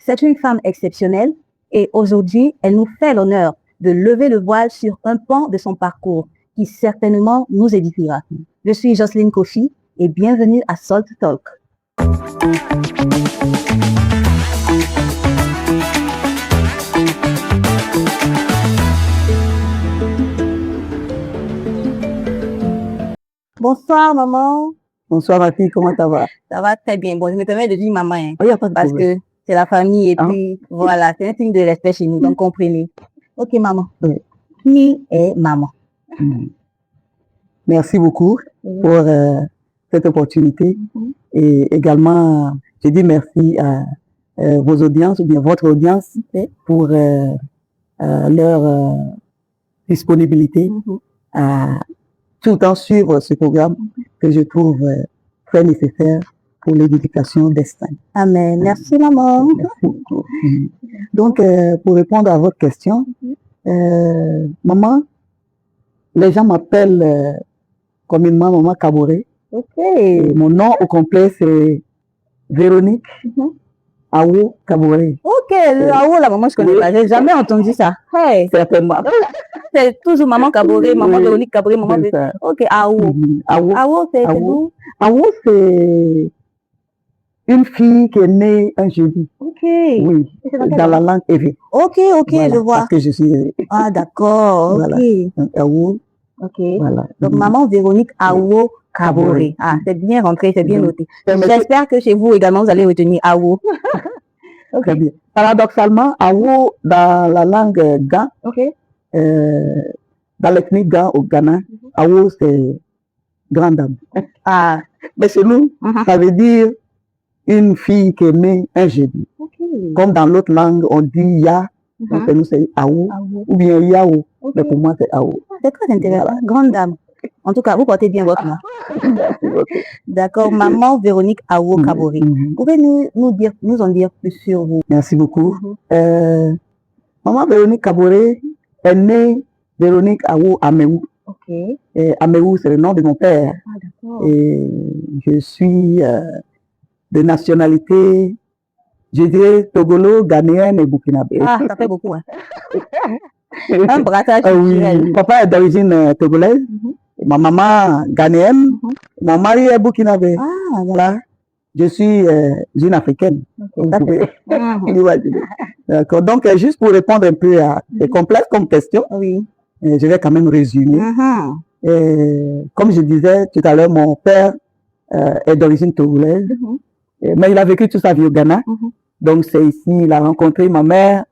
C'est une femme exceptionnelle et aujourd'hui, elle nous fait l'honneur de lever le voile sur un pan de son parcours qui certainement nous édifiera. Je suis Jocelyne Kofi et bienvenue à Salt Talk. Bonsoir maman. Bonsoir ma fille, comment ça va? Ça va très bien. Bon, je me permets de dire maman, hein, Il n'y a pas de parce problème. que c'est la famille et puis voilà, c'est un signe de respect chez nous, donc comprenez. Ok maman. Oui. Qui est maman? Merci beaucoup pour cette opportunité et également je dis merci à vos audiences ou bien votre audience pour leur disponibilité à tout le temps suivre ce programme que je trouve très nécessaire pour l'éducation destin. Amen. Merci maman. Merci beaucoup. Donc, pour répondre à votre question, maman, les gens m'appellent communément maman Kaboré. Ok. Et mon nom au complet, c'est Véronique Awo Kaboré. Ok, le Awo, la maman, je connais pas. J'ai jamais entendu ça. Hey. Certainement. C'est toujours maman Kaboré, maman Oui, Véronique Kaboré, maman c'est ça. Ok, Awo. Awo. Awo, c'est Awo. d'où? Awo, c'est une fille qui est née un jeudi. Ok. Oui, dans la langue Ewe. Ok, ok, Voilà, je vois. parce que je suis... Ah, d'accord, Voilà. ok. Donc, Awo, Ok. voilà. Donc, maman Véronique Awo Kaboré. Ah, c'est bien rentré, c'est bien noté. J'espère que chez vous également, vous allez retenir Awo. Très bien. Paradoxalement, Awo, dans la langue Ga, dans l'ethnie Ga au Ghana, Awo, c'est grande dame. Ah. Mais chez nous, ça veut dire une fille qui est née un jeudi. Comme dans l'autre langue, on dit Ya, donc chez nous c'est Awo, ou bien Yao, mais pour moi c'est Awo. C'est très intéressant, voilà. Grande dame. En tout cas, vous portez bien votre nom. D'accord, maman Véronique Awo Kaboré. Pouvez-vous nous en dire plus sur vous? Merci beaucoup. Maman Véronique Kaboré est née Véronique Awo Ameou. Ameou, c'est le nom de mon père. Et je suis de nationalité, je dirais, togolo, ghanéenne et burkinabé. Ah, ça fait beaucoup, hein. Un brassage culturel. Oui, papa est d'origine togolaise, ma maman ghanéenne, mon mari est burkinabé. Ah, voilà. Je suis une africaine. Vous pouvez imaginer. D'accord. Donc, juste pour répondre un peu à des complexes comme question, je vais quand même résumer. Comme je disais tout à l'heure, mon père est d'origine togolaise, mais il a vécu toute sa vie au Ghana. Donc, c'est ici, il a rencontré ma mère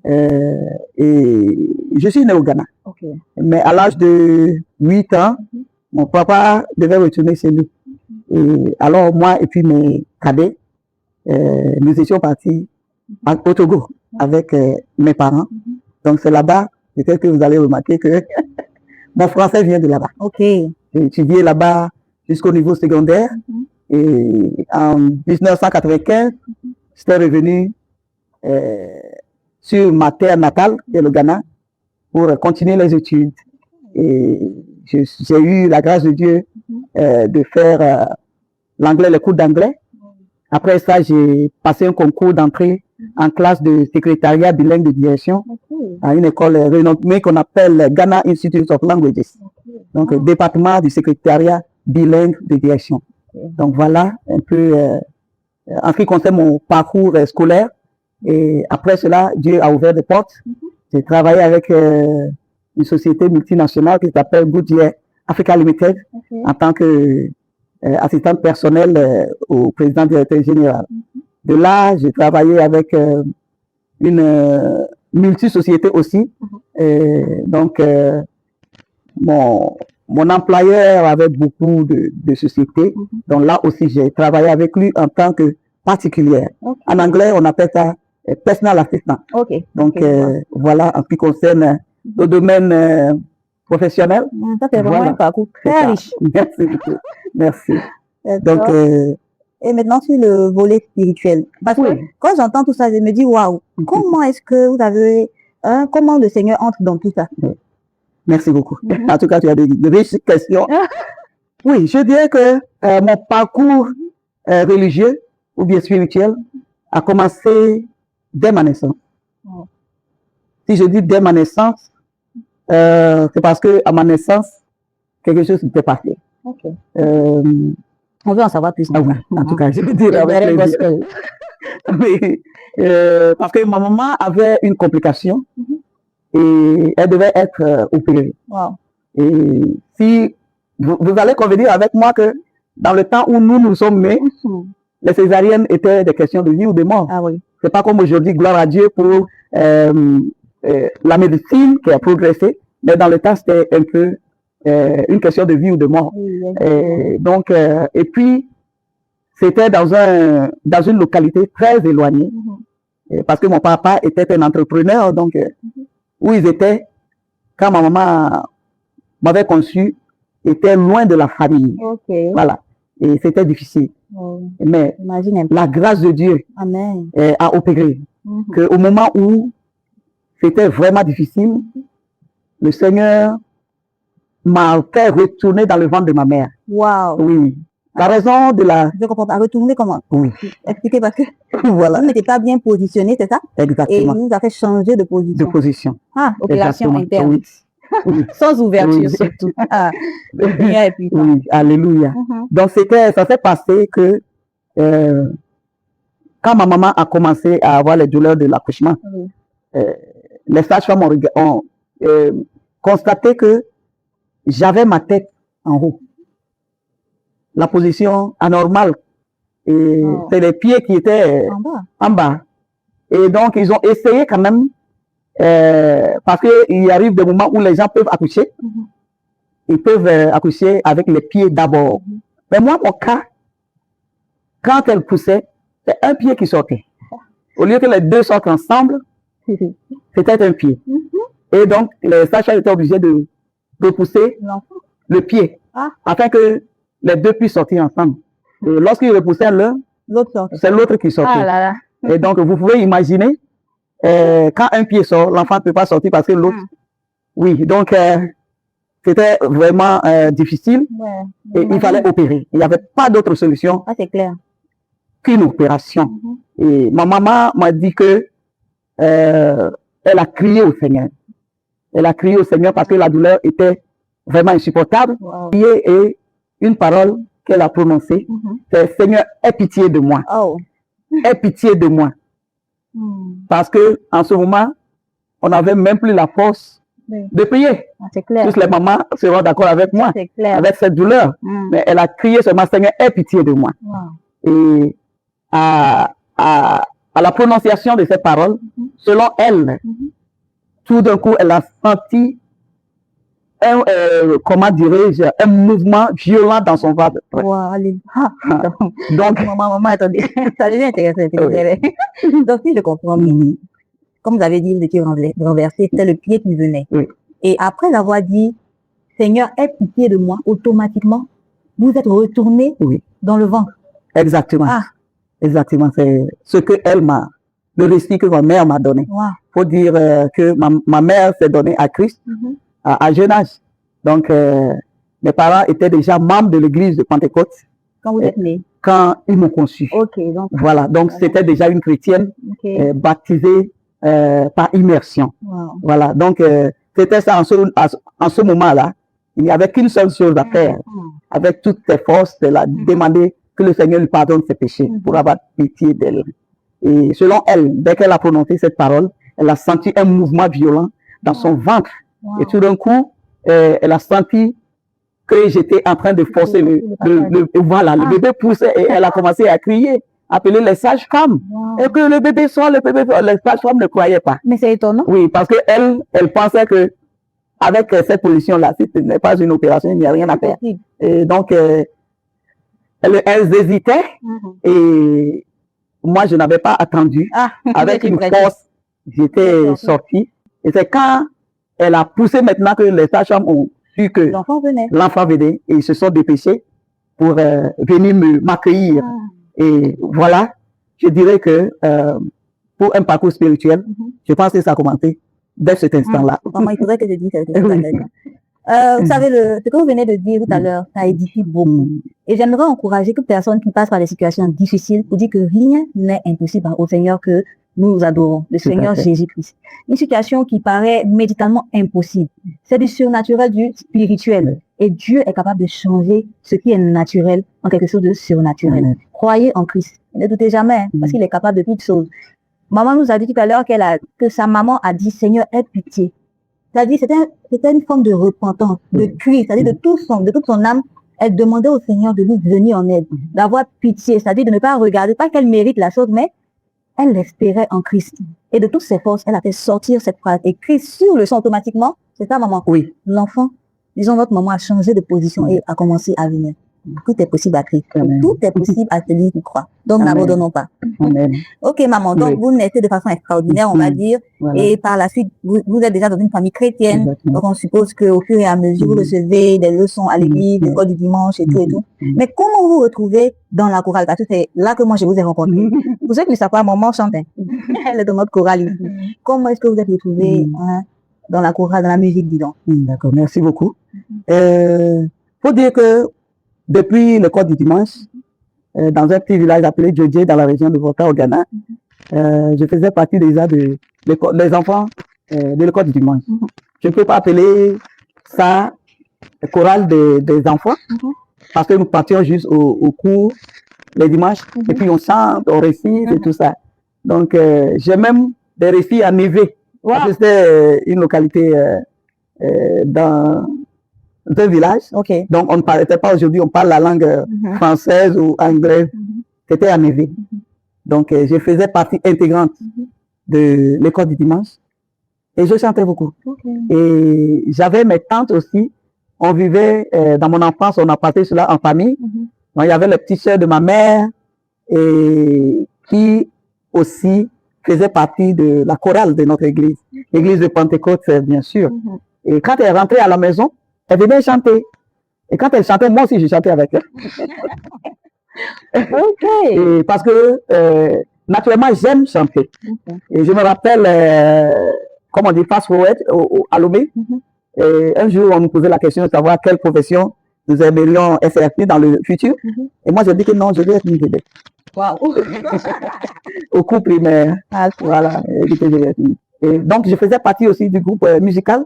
et je suis né au Ghana. Mais à l'âge de 8 ans, mon papa devait retourner chez lui. Et alors, moi et puis mes cadets, nous étions partis au Togo avec mes parents. Donc, c'est là-bas, peut-être que vous allez remarquer que mon français vient de là-bas. J'ai étudié là-bas jusqu'au niveau secondaire. Et en 1995, j'étais revenu sur ma terre natale, qui est le Ghana, pour continuer les études. Et j'ai eu la grâce de Dieu de faire l'anglais, les cours d'anglais. Après ça, j'ai passé un concours d'entrée en classe de secrétariat bilingue de direction à une école renommée qu'on appelle Ghana Institute of Languages. Donc, département du secrétariat bilingue de direction. Donc, voilà un peu en ce qui concerne mon parcours scolaire. Et après cela, Dieu a ouvert des portes. J'ai travaillé avec une société multinationale qui s'appelle Goodyear Africa Limited en tant que assistante personnelle au président directeur général. De là, j'ai travaillé avec une multisociété aussi. Donc, mon employeur avait beaucoup de sociétés. Donc là aussi, j'ai travaillé avec lui en tant que particulière. En anglais, on appelle ça personal assistant. Donc, voilà, en ce qui concerne le domaine professionnel. Ça, c'est vraiment un parcours très riche. Merci beaucoup. Merci. Donc, et maintenant, sur le volet spirituel. Parce que quand j'entends tout ça, je me dis, waouh, comment est-ce que vous avez, comment le Seigneur entre dans tout ça? Merci beaucoup. En tout cas, tu as de riches questions. Oui, je dirais que mon parcours religieux ou bien spirituel a commencé dès ma naissance. Oh. Si je dis dès ma naissance, c'est parce que à ma naissance, quelque chose s'était passé. Ok. On veut en savoir plus. Ah oui, en tout cas, je vais dire Le avec vrai plaisir. gospel. Oui, parce que ma maman avait une complication Mhm. et elle devait être opérée. Wow. Et si vous allez convenir avec moi que dans le temps où nous sommes nés, Mhm. les césariennes étaient des questions de vie ou de mort. Ah oui. C'est pas comme aujourd'hui, gloire à Dieu pour la médecine qui a progressé, mais dans le temps, c'était un peu une question de vie ou de mort. Oui, oui. Donc, et puis, c'était dans une localité très éloignée, Mhm. parce que mon papa était un entrepreneur, donc où ils étaient, quand ma maman m'avait conçu, était loin de la famille. Ok. Voilà. Et c'était difficile. Oh. Mais Imagine un peu. la grâce de Dieu Amen. a opéré Mhm. qu'au moment où c'était vraiment difficile, le Seigneur m'a fait retourner dans le ventre de ma mère. Wow. Oui. La raison de la... Je comprends pas. Retourner comment? Oui. Expliquez parce que Voilà. vous n'étiez pas bien positionné, c'est ça? Et Exactement. il nous a fait changer de De position. position. Ah, opération Exactement. interne. Oui. Oui. Sans ouverture Oui. surtout. Ah, le Seigneur est puissant. Oui. Alléluia. Mhm. Donc, ça s'est passé que quand ma maman a commencé à avoir les douleurs de l'accouchement, Oui. les sages-femmes ont constaté que j'avais ma tête en haut. La position anormale. Et Oh. c'est les pieds qui étaient En bas. en bas. Et donc, ils ont essayé quand même, parce qu'il arrive des moments où les gens peuvent accoucher. Mhm. Ils peuvent accoucher avec les pieds d'abord. Mhm. Mais moi, mon cas, quand elle poussait, c'est un pied qui sortait. Au lieu que les deux sortent ensemble, c'était un pied. Mhm. Et donc, les sages-femmes étaient obligés de pousser L'enfant. le pied, Ah. afin que les deux puissent sortir ensemble. Et lorsqu'ils repoussaient l'un, L'autre sort. c'est l'autre qui sortait. Ah là là. Et donc, vous pouvez imaginer, quand un pied sort, l'enfant ne peut pas sortir parce que l'autre... Mm. Oui, donc, c'était vraiment difficile Ouais. et il fallait opérer. Il n'y avait pas d'autre solution Ah, c'est clair. qu'une opération. Mhm. Et ma maman m'a dit que elle a crié au Seigneur. Elle a crié au Seigneur parce que la douleur était vraiment insupportable. Wow. Et une parole qu'elle a prononcée, Mhm. c'est Seigneur, aie pitié de moi. Oh. Aie pitié de moi. Mm. Parce que en ce moment, on n'avait même plus la force Oui. de prier. Ah, c'est clair. Tous les mamans seront d'accord avec moi, C'est clair. avec cette douleur. Mm. Mais elle a crié seulement, Seigneur, aie pitié de moi. Wow. Et à la prononciation de ces paroles, Mhm. selon elle, Mhm. tout d'un coup, elle a senti comment dirais-je, un mouvement violent dans son ventre. Wow. Allez. Ah. Donc, Maman, attendez. Ça devient intéressant. Donc, si je comprends bien, mhm, comme vous avez dit, vous étiez renversé, c'était le pied qui venait. Oui. Et après l'avoir dit, Seigneur, aie pitié de moi, automatiquement, vous êtes retourné Oui. dans le ventre. exactement. Ah. Exactement, c'est ce que le récit que ma mère m'a donné. Wow. Faut dire que ma mère s'est donnée à Christ Mhm. à jeune âge. Donc, mes parents étaient déjà membres de l'église de Pentecôte Quand vous êtes né. quand ils m'ont conçu. Ok, donc, Voilà, donc Voilà. c'était déjà une chrétienne ok. baptisée par immersion. Wow. Voilà, donc c'était ça en ce moment-là. Il n'y avait qu'une seule chose à faire. Mm. Avec toutes ses forces, elle a demandé que le Seigneur lui pardonne ses péchés pour avoir pitié d'elle. Et selon elle, dès qu'elle a prononcé cette parole, elle a senti un mouvement violent dans son ventre. Wow. Et tout d'un coup, elle a senti que j'étais en train de forcer voilà, le bébé poussait et elle a commencé à crier, appeler les sages-femmes. Wow. Et que le bébé sort, les sages-femmes ne croyaient pas. Mais c'est étonnant. Oui, parce que elle pensait que avec cette position-là, si ce n'est pas une opération, il n'y a rien à faire. Possible. Et donc, elles hésitaient Mhm. et moi, je n'avais pas attendu. Ah, Avec vous une étiez prêt. force, j'étais sorti. Et c'est quand elle a poussé maintenant que les sages-femmes ont vu que L'enfant venait. l'enfant venait et ils se sont dépêchés pour venir m'accueillir. Ah. Et voilà, je dirais que pour un parcours spirituel, Mhm. je pense que ça a commencé dès cet instant-là. Maman, il faudrait que je dise quelque chose à Oui. quelqu'un. Vous savez, ce que vous venez de dire tout à l'heure, ça édifie beaucoup. Et j'aimerais encourager toute personne qui passe par des situations difficiles pour dire que rien n'est impossible au Seigneur, que nous adorons, le Tout à Seigneur fait. Jésus-Christ. Une situation qui paraît méditalement impossible. C'est du surnaturel, du spirituel. Oui. Et Dieu est capable de changer ce qui est naturel en quelque chose de surnaturel. Amen. Croyez en Christ. Ne doutez jamais, hein, parce qu'il est capable de toutes choses. Maman nous a dit tout à l'heure que sa maman a dit, Seigneur, aie pitié. C'est-à-dire, c'était une forme de repentance, de cri, c'est-à-dire de toute son âme. Elle demandait au Seigneur de lui venir en aide, d'avoir pitié, c'est-à-dire de ne pas regarder, pas qu'elle mérite la chose, mais elle espérait en Christ. Et de toutes ses forces, elle a fait sortir cette phrase écrite sur le son automatiquement. C'est ça, maman. Oui. L'enfant, disons, votre maman a changé de position et a commencé à venir. Tout est possible à Christ. Amen. Tout est possible à celui qui croit. Donc, Amen. n'abandonnons pas. Amen. Ok, maman. Donc, Oui. vous naissez de façon extraordinaire, on va dire. Voilà. Et par la suite, vous êtes déjà dans une famille chrétienne. Exactement. Donc, on suppose qu'au fur et à mesure, vous recevez des leçons à l'église, Mhm. l'école du dimanche et tout et tout. Mhm. Mais comment vous vous retrouvez dans la chorale? Parce que c'est là que moi, je vous ai rencontré. Pour ceux qui ne savent pas, maman chante. Hein. Elle est dans notre chorale ici. Comment est-ce que vous êtes retrouvés dans la chorale, dans la musique, disons? D'accord, merci beaucoup. Faut dire que depuis l'école du dimanche, dans un petit village appelé Djodje, dans la région de Volta, au Ghana, je faisais partie déjà des enfants de l'école du dimanche. Je ne peux pas appeler ça chorale des enfants, parce que nous partions juste au cours les dimanches, et puis on chante, on récite et tout ça. Donc, j'ai même des récits à Névé, parce que c'était une localité dans un village. Okay. Donc, on ne parlait pas aujourd'hui, on parle la langue française ou anglaise. C'était à Névé. Donc, je faisais partie intégrante de l'école du dimanche et je chantais beaucoup. Et j'avais mes tantes aussi. On vivait, dans mon enfance, on a passé cela en famille. Donc, il y avait le petit soeur de ma mère et qui aussi faisait partie de la chorale de notre église. L'église de Pentecôte, bien sûr. Et quand elle rentrait à la maison, elle venait chanter. Et quand elle chantait, moi aussi, je chantais avec elle. Et parce que, naturellement, j'aime chanter. Et je me rappelle, comme on dit, fast forward à Lomé. Et un jour, on nous posait la question de savoir quelle profession nous aimerions exercer dans le futur. Et moi, j'ai dit que non, je veux être une vedette. Wow. Au cours primaire. Voilà. Et donc, je faisais partie aussi du groupe musical.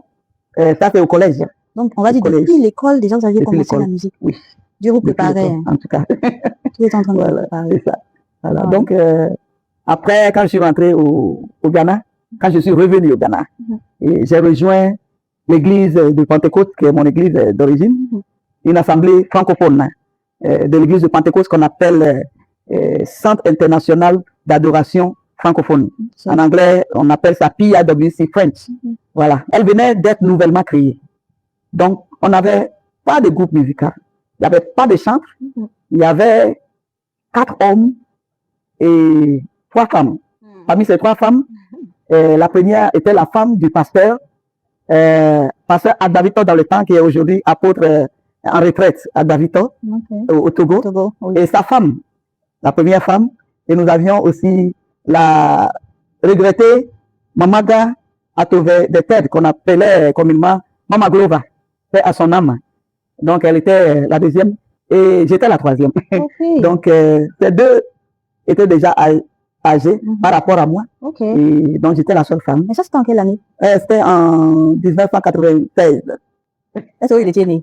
Ça, c'est au collège. Donc, on va dire depuis l'école, déjà, vous aviez commencé la musique. Oui. Dieu vous préparait. En tout cas. Tout est en train de vous préparer. C'est ça. Voilà. Donc, après, quand je suis rentré au Ghana, quand je suis revenu au Ghana, et j'ai rejoint l'église de Pentecôte, qui est mon église d'origine, une assemblée francophone de l'église de Pentecôte qu'on appelle Centre international d'adoration francophone. En anglais, on appelle ça PIWC French. Voilà. Elle venait d'être nouvellement créée. Donc, on n'avait pas de groupe musical. Il n'y avait pas de chantre. Il y avait 4 hommes et 3 femmes. Parmi ces 3 femmes, la première était la femme du pasteur Adavito dans le temps, qui est aujourd'hui apôtre en retraite à Davito, au Togo. Et sa femme, la première femme. Et nous avions aussi la regrettée Mamaga Atove de Tête, qu'on appelait communément Mama Glova, paix à son âme. Donc, elle était la deuxième et j'étais la troisième. Donc, ces deux étaient déjà âgés par rapport à moi. Et donc, j'étais la seule femme. Mais ça, c'était en quelle année? C'était en 1996. Est-ce qu'il était né?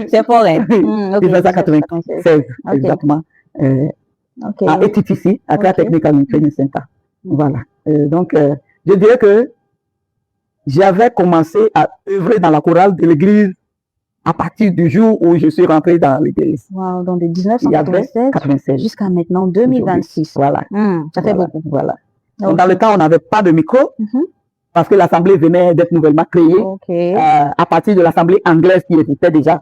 C'est fort, hein? 1996, exactement. À ETTC, à Accra Technical Training Center. Voilà. Donc, je dirais que j'avais commencé à œuvrer dans la chorale de l'église à partir du jour où je suis rentré dans l'église. Wow, donc de 1996 jusqu'à maintenant 2026. Voilà. Ça fait beaucoup. Voilà. Donc, dans le temps, on n'avait pas de micro parce que l'assemblée venait d'être nouvellement créée à partir de l'assemblée anglaise qui existait déjà.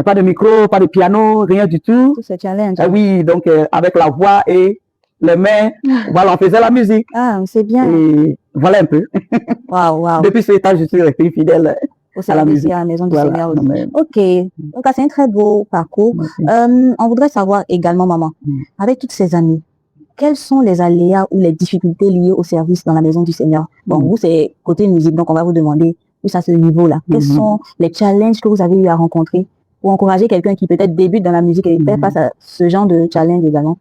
Pas de micro, pas de piano, rien du tout. Tout ce challenge. Oui, donc avec la voix et les mains, voilà, on faisait la musique. Ah, c'est bien. Et voilà un peu. Wow. Depuis ce temps, je suis resté fidèle à la musique. À la maison du Seigneur aussi. Ok, donc c'est un très beau parcours. On voudrait savoir également, maman, avec toutes ces années, quels sont les aléas ou les difficultés liées au service dans la maison du Seigneur? Bon, vous, c'est côté musique, donc on va vous demander plus à ce niveau-là. Quels sont les challenges que vous avez eu à rencontrer pour encourager quelqu'un qui peut-être débute dans la musique et fait face à ce genre de challenge également?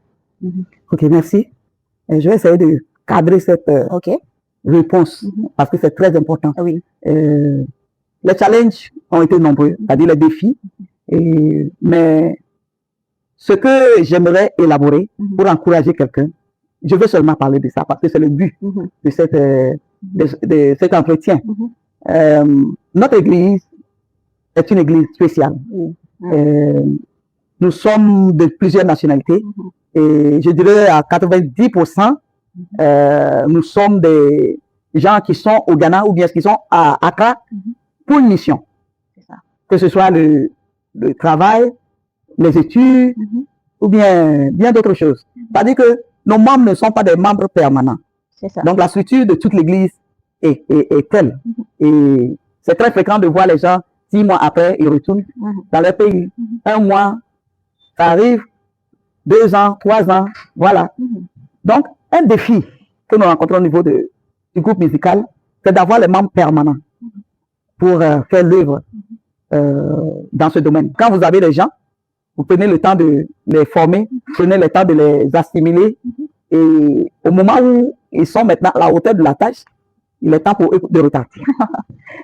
Ok, merci. Je vais essayer de cadrer cette OK. réponse parce que c'est très important. Oui. Les challenges ont été nombreux, c'est-à-dire les défis. Mais ce que j'aimerais élaborer pour encourager quelqu'un, je veux seulement parler de ça parce que c'est le but de cet entretien. Notre église est une église spéciale. Nous sommes de plusieurs nationalités et je dirais à 90%, nous sommes des gens qui sont au Ghana ou bien qui sont à Accra pour une mission. Que ce soit le travail, les études ou bien d'autres choses. C'est-à-dire que nos membres ne sont pas des membres permanents. Donc la structure de toute l'église est telle. Et c'est très fréquent de voir les gens 6 mois après, ils retournent dans leur pays. 1 mois, ça arrive, 2 ans, 3 ans, voilà. Donc, un défi que nous rencontrons au niveau du groupe musical, c'est d'avoir les membres permanents pour faire l'œuvre dans ce domaine. Quand vous avez les gens, vous prenez le temps de les former, prenez le temps de les assimiler et au moment où ils sont maintenant à la hauteur de la tâche, il est temps pour eux de repartir.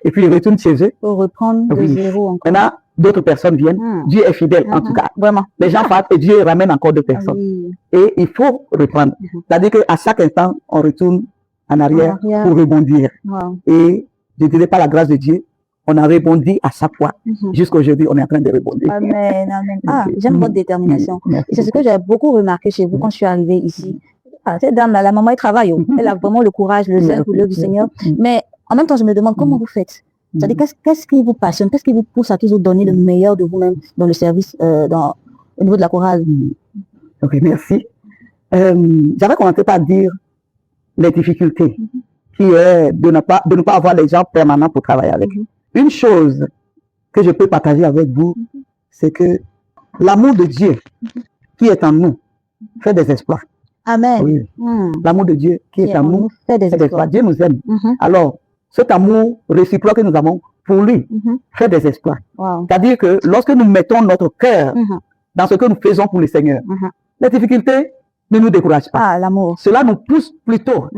Et puis ils retournent chez eux. Pour reprendre de zéro encore. Maintenant, d'autres personnes viennent. Dieu est fidèle en tout cas. Vraiment. Les gens partent et Dieu ramène encore d'autres personnes. Et il faut reprendre. C'est-à-dire qu'à chaque instant, on retourne en arrière pour rebondir. Et je ne dirais pas la grâce de Dieu. On a rebondi à chaque fois. Jusqu'à aujourd'hui, on est en train de rebondir. Amen, amen. Ah, j'aime votre détermination. C'est ce que j'ai beaucoup remarqué chez vous quand je suis arrivée ici. Ah, cette dame-là, la maman, elle travaille. Elle a vraiment le courage, le zèle pour l'œuvre du Seigneur. Mais en même temps, je me demande comment vous faites. C'est-à-dire, qu'est-ce qui vous passionne? Qu'est-ce qui vous pousse à toujours donner le meilleur de vous-même dans le service, au niveau de la chorale? Ok, merci. J'avais commencé par dire les difficultés, qui est de ne pas avoir les gens permanents pour travailler avec. Une chose que je peux partager avec vous, c'est que l'amour de Dieu qui est en nous fait des exploits. Amen. Oui. L'amour de Dieu qui est en nous fait des exploits. Dieu nous aime. Alors, cet amour réciproque que nous avons pour lui fait des exploits. C'est-à-dire que lorsque nous mettons notre cœur dans ce que nous faisons pour le Seigneur, les difficultés ne nous découragent pas. Ah, l'amour. Cela nous pousse plutôt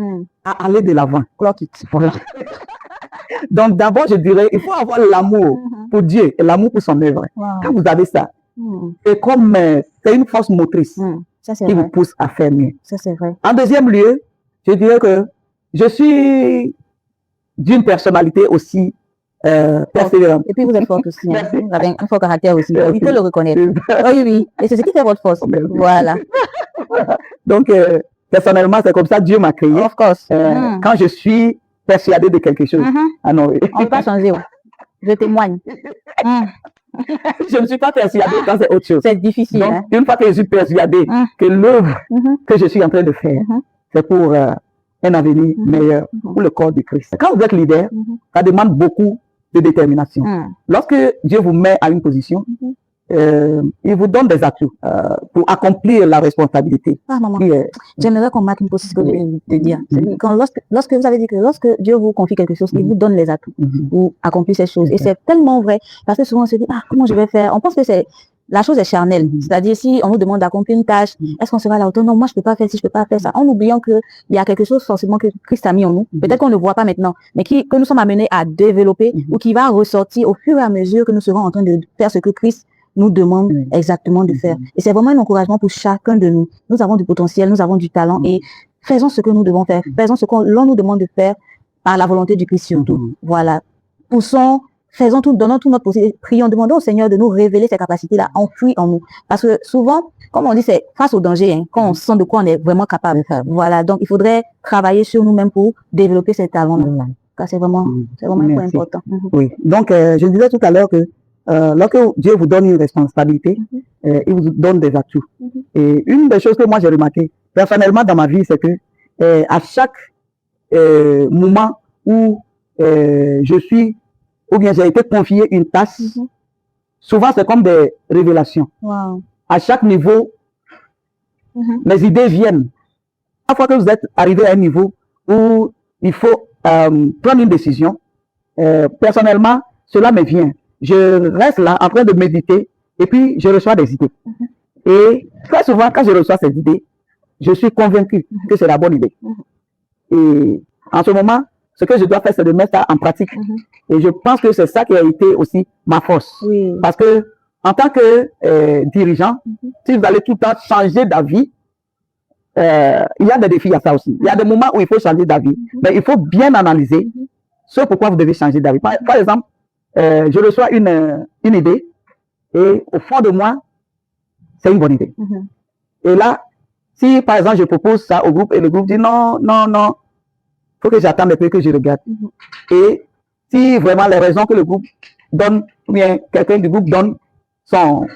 à aller de l'avant. Voilà. Donc d'abord, je dirais, il faut avoir l'amour pour Dieu et l'amour pour son œuvre. Quand vous avez ça, c'est comme c'est une force motrice qui vous pousse à faire mieux. Ça, c'est vrai. En deuxième lieu, je dirais que je suis d'une personnalité aussi persévérante. Et puis vous êtes forte aussi. Hein. Vous avez un fort caractère aussi. Il faut le reconnaître. Oui, oui. Et c'est ce qui fait votre force. Voilà. Donc, personnellement, c'est comme ça que Dieu m'a créé. Of course. Quand je suis persuadé de quelque chose. Ah non, oui. On ne peut pas changer. Je témoigne. Je ne suis pas persuadé quand c'est autre chose. C'est difficile. Donc, hein? une fois que je suis persuadé que l'œuvre que je suis en train de faire, c'est pour un avenir meilleur pour le corps du Christ. Quand vous êtes leader, ça demande beaucoup de détermination. Lorsque Dieu vous met à une position, il vous donne des atouts pour accomplir la responsabilité. Ah, maman, j'aimerais qu'on marque une position que je vais te dire. Lorsque vous avez dit que lorsque Dieu vous confie quelque chose, il vous donne les atouts pour accomplir ces choses. Et c'est tellement vrai, parce que souvent on se dit, ah, comment je vais faire? On pense que la chose est charnelle. C'est-à-dire, si on nous demande d'accomplir une tâche, est-ce qu'on sera à la hauteur? Non, moi, je peux pas faire ci, je peux pas faire ça. En oubliant qu'il y a quelque chose forcément que Christ a mis en nous. Peut-être qu'on ne le voit pas maintenant, mais que nous sommes amenés à développer ou qui va ressortir au fur et à mesure que nous serons en train de faire ce que Christ nous demande exactement de faire. Et c'est vraiment un encouragement pour chacun de nous. Nous avons du potentiel, nous avons du talent et faisons ce que nous devons faire. Faisons ce qu'on nous demande de faire par la volonté du Christ surtout. Voilà. Poussons, faisons tout, donnons tout notre possible. Prions, demandons au Seigneur de nous révéler ces capacités-là enfouies en nous. Parce que souvent, comme on dit, c'est face au danger, hein, quand on sent de quoi on est vraiment capable. Voilà. Donc, il faudrait travailler sur nous-mêmes pour développer ces talents-là. C'est vraiment un point important. Oui. Donc, je disais tout à l'heure que lorsque Dieu vous donne une responsabilité, il vous donne des atouts. Et une des choses que moi j'ai remarqué personnellement dans ma vie, c'est que à chaque moment où je suis, ou bien j'ai été confié une tâche, souvent c'est comme des révélations. À chaque niveau, mes idées viennent. Chaque fois que vous êtes arrivé à un niveau où il faut prendre une décision, personnellement, cela me vient. Je reste là en train de méditer et puis je reçois des idées. Et très souvent, quand je reçois ces idées, je suis convaincu que c'est la bonne idée. Et en ce moment, ce que je dois faire, c'est de mettre ça en pratique. Et je pense que c'est ça qui a été aussi ma force. Oui. Parce que, en tant que dirigeant, si vous allez tout le temps changer d'avis, il y a des défis à ça aussi. Il y a des moments où il faut changer d'avis. Mais il faut bien analyser ce pourquoi vous devez changer d'avis. Par exemple, je reçois une idée et au fond de moi, c'est une bonne idée. Et là, si par exemple je propose ça au groupe et le groupe dit non, non, non, il faut que j'attende un peu que je regarde. Et si vraiment les raisons que le groupe donne, ou bien quelqu'un du groupe donne, vont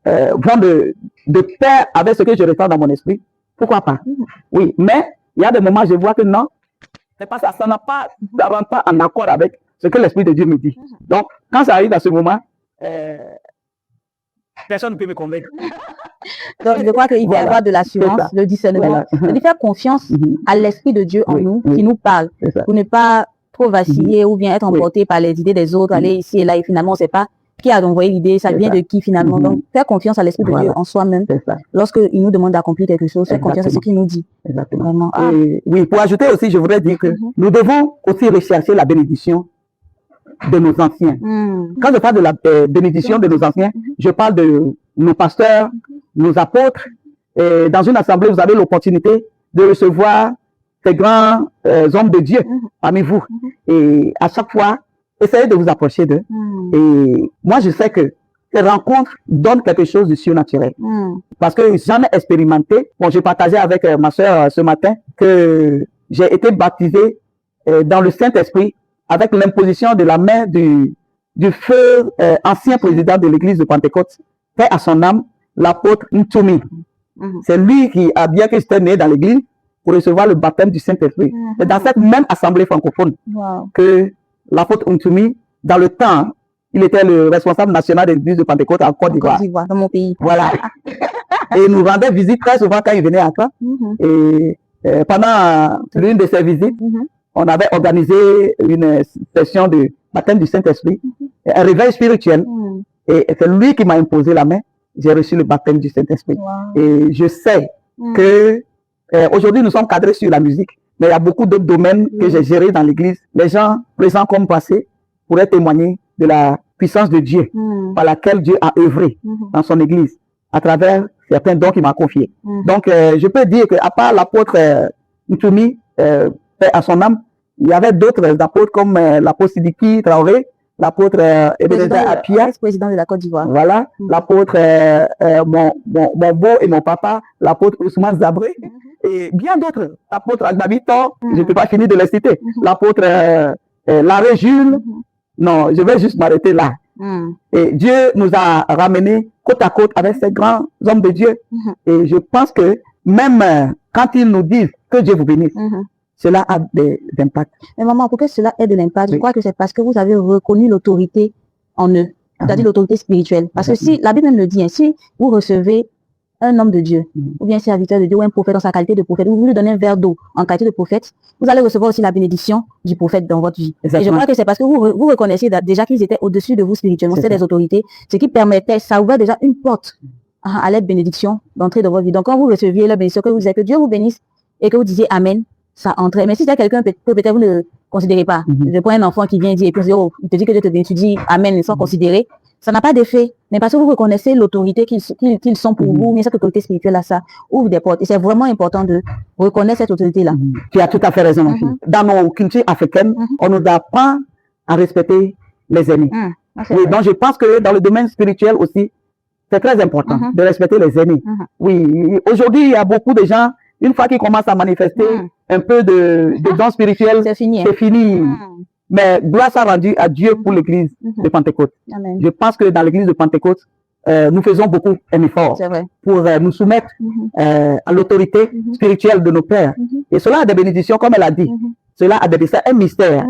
de pair avec ce que je ressens dans mon esprit, pourquoi pas? Oui, mais il y a des moments où je vois que non, c'est pas ça, ça ne rentre pas en accord avec ce que l'Esprit de Dieu me dit. Donc, quand ça arrive à ce moment, personne ne peut me convaincre. Donc, je crois qu'il va y avoir de l'assurance, le discernement, de faire confiance à l'Esprit de Dieu en nous, qui nous parle, pour ne pas trop vaciller ou bien être emporté par les idées des autres, aller ici et là, et finalement, on ne sait pas qui a envoyé l'idée, ça vient de qui finalement. Donc, faire confiance à l'Esprit de Dieu en soi-même. Lorsqu'il nous demande d'accomplir quelque chose, faire confiance à ce qu'il nous dit. Exactement. Et, oui, pour ajouter aussi, je voudrais dire que nous devons aussi rechercher la bénédiction de nos anciens. Quand je parle de la bénédiction de nos anciens, je parle de nos pasteurs, nos apôtres. Et dans une assemblée, vous avez l'opportunité de recevoir ces grands hommes de Dieu parmi vous. Et à chaque fois, essayez de vous approcher d'eux. Et moi, je sais que ces rencontres donnent quelque chose de surnaturel. Parce que j'en ai expérimenté. Bon, j'ai partagé avec ma soeur ce matin que j'ai été baptisé dans le Saint-Esprit avec l'imposition de la main du feu ancien président de l'église de Pentecôte, paix à son âme, l'apôtre Ntumi. C'est lui qui a bien que j'étais né dans l'église pour recevoir le baptême du Saint-Esprit. C'est dans cette même assemblée francophone que l'apôtre Ntumi, dans le temps, il était le responsable national de l'église de Pentecôte en Côte d'Ivoire. Dans mon pays. Voilà. Et il nous rendait visite très souvent quand il venait à ça. Et pendant l'une de ces visites, on avait organisé une session de baptême du Saint-Esprit, un réveil spirituel. Et c'est lui qui m'a imposé la main. J'ai reçu le baptême du Saint-Esprit. Et je sais que aujourd'hui, nous sommes cadrés sur la musique, mais il y a beaucoup d'autres domaines que j'ai gérés dans l'église. Les gens, présents comme passés, pourraient témoigner de la puissance de Dieu par laquelle Dieu a œuvré dans son église à travers certains dons qu'il m'a confiés. Donc, je peux dire qu'à part l'apôtre Ntumi, paix à son âme, il y avait d'autres apôtres comme l'apôtre Sidiki Traoré, l'apôtre Ebenezer Apia, président de la Côte d'Ivoire. Voilà, l'apôtre mon beau et mon papa, l'apôtre Ousmane Zabré, et bien d'autres. L'apôtre Agbabitor, je ne peux pas finir de les citer. L'apôtre Larré Jules. Non, je vais juste m'arrêter là. Et Dieu nous a ramenés côte à côte avec ces grands hommes de Dieu. Et je pense que même quand ils nous disent que Dieu vous bénisse, cela a des impacts. Mais maman, pour que cela ait de l'impact, je crois que c'est parce que vous avez reconnu l'autorité en eux, c'est-à-dire l'autorité spirituelle. Parce que si, la Bible même le dit, hein, si vous recevez un homme de Dieu, ou bien un serviteur de Dieu, ou un prophète dans sa qualité de prophète, vous lui donnez un verre d'eau en qualité de prophète, vous allez recevoir aussi la bénédiction du prophète dans votre vie. Et je crois que c'est parce que vous reconnaissiez déjà qu'ils étaient au-dessus de vous spirituellement, c'était des autorités, ce qui permettait, ça ouvrait déjà une porte à l'aide bénédiction d'entrer dans votre vie. Donc quand vous receviez la bénédiction, que vous disiez que Dieu vous bénisse et que vous disiez Amen, ça entrait. Mais si c'est quelqu'un que peut-être vous ne considérez pas, je prends un enfant qui vient dire, et puis il te dit que Dieu te bénisse, tu dis Amen sans considérer, ça n'a pas d'effet. Mais parce que vous reconnaissez l'autorité qu'ils sont pour vous, mais cette autorité spirituelle-là, ça ouvre des portes. Et c'est vraiment important de reconnaître cette autorité-là. Tu as tout à fait raison. Dans nos cultures africaines, on nous apprend à respecter les aînés. Oui, donc je pense que dans le domaine spirituel aussi, c'est très important de respecter les aînés. Oui, aujourd'hui, il y a beaucoup de gens, une fois qu'ils commencent à manifester un peu de dons spirituels, c'est fini. Mais gloire soit rendue à Dieu pour l'église de Pentecôte. Amen. Je pense que dans l'église de Pentecôte, nous faisons beaucoup un effort pour nous soumettre à l'autorité spirituelle de nos pères. Et cela a des bénédictions, comme elle a dit. Cela a des bénédictions, un mystère.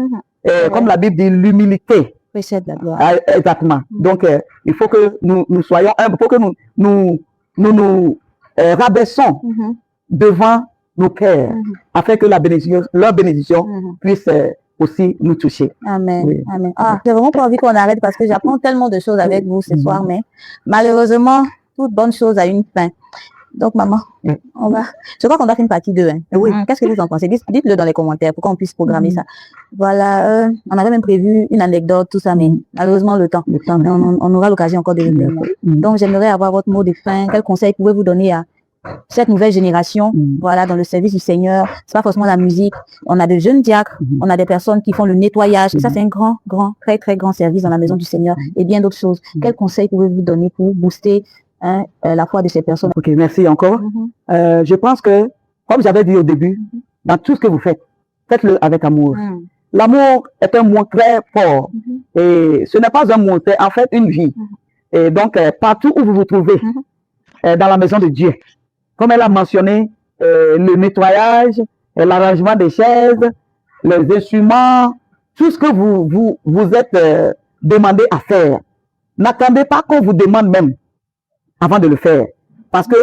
Comme la Bible dit, l'humilité. Précède la gloire. Exactement. Donc, il faut que nous soyons humbles, il faut que nous rabaissons devant nos pères, afin que leur bénédiction puisse aussi nous toucher. Amen. Oui. Amen. Ah, j'ai vraiment pas envie qu'on arrête parce que j'apprends tellement de choses avec vous ce soir, mais malheureusement, toute bonne chose a une fin. Donc, maman, Mm. je crois qu'on doit faire une partie 2. Hein. Oui. Qu'est-ce que vous en pensez? Dites-le dans les commentaires pour qu'on puisse programmer ça. Voilà, on avait même prévu une anecdote, tout ça, mais malheureusement, le temps. Le temps, Mais on aura l'occasion encore de le faire. Donc, j'aimerais avoir votre mot de fin. Quel conseil pouvez-vous donner à cette nouvelle génération, voilà, dans le service du Seigneur? C'est pas forcément la musique. On a de jeunes diacres, on a des personnes qui font le nettoyage. Et ça, c'est un très, très grand service dans la maison du Seigneur et bien d'autres choses. Quel conseil pouvez-vous donner pour booster la foi de ces personnes? Ok, merci encore. Je pense que, comme j'avais dit au début, dans tout ce que vous faites, faites-le avec amour. L'amour est un mot très fort. Et ce n'est pas un mot, c'est en fait une vie. Et donc, partout où vous vous trouvez, dans la maison de Dieu, comme elle a mentionné, le nettoyage, l'arrangement des chaises, les instruments, tout ce que vous êtes demandé à faire. N'attendez pas qu'on vous demande même avant de le faire. Parce que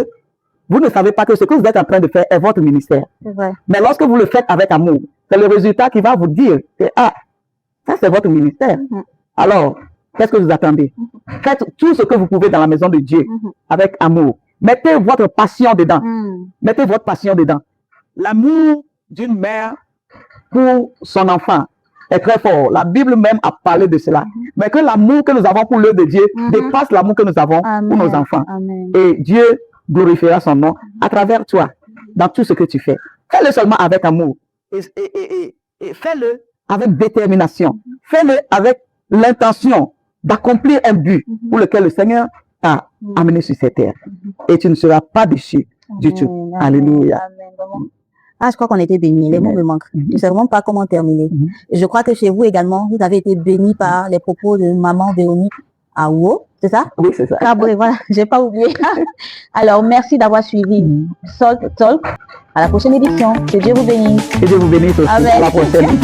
vous ne savez pas que ce que vous êtes en train de faire est votre ministère. C'est vrai. Mais lorsque vous le faites avec amour, c'est le résultat qui va vous dire que, ah, ça c'est votre ministère. Alors, qu'est-ce que vous attendez? Faites tout ce que vous pouvez dans la maison de Dieu avec amour. Mettez votre passion dedans. Mettez votre passion dedans. L'amour d'une mère pour son enfant est très fort. La Bible même a parlé de cela. Mais que l'amour que nous avons pour l'œuvre de Dieu dépasse l'amour que nous avons pour nos enfants. Et Dieu glorifiera son nom à travers toi, dans tout ce que tu fais. Fais-le seulement avec amour. Et fais-le avec détermination. Fais-le avec l'intention d'accomplir un but pour lequel le Seigneur t'a amené sur cette terre. Et tu ne seras pas déçu du tout. Alléluia. Ah, je crois qu'on était bénis. Les mots me manquent. Je ne sais vraiment pas comment terminer. Et je crois que chez vous également, vous avez été bénis par les propos de maman Véronique Aouo. C'est ça? Oui, c'est ça. Ah, bon, voilà, j'ai pas oublié. Alors, merci d'avoir suivi Salt Talk. À la prochaine édition. Que Dieu vous bénisse. Que Dieu vous bénisse aussi. Amen. À la prochaine.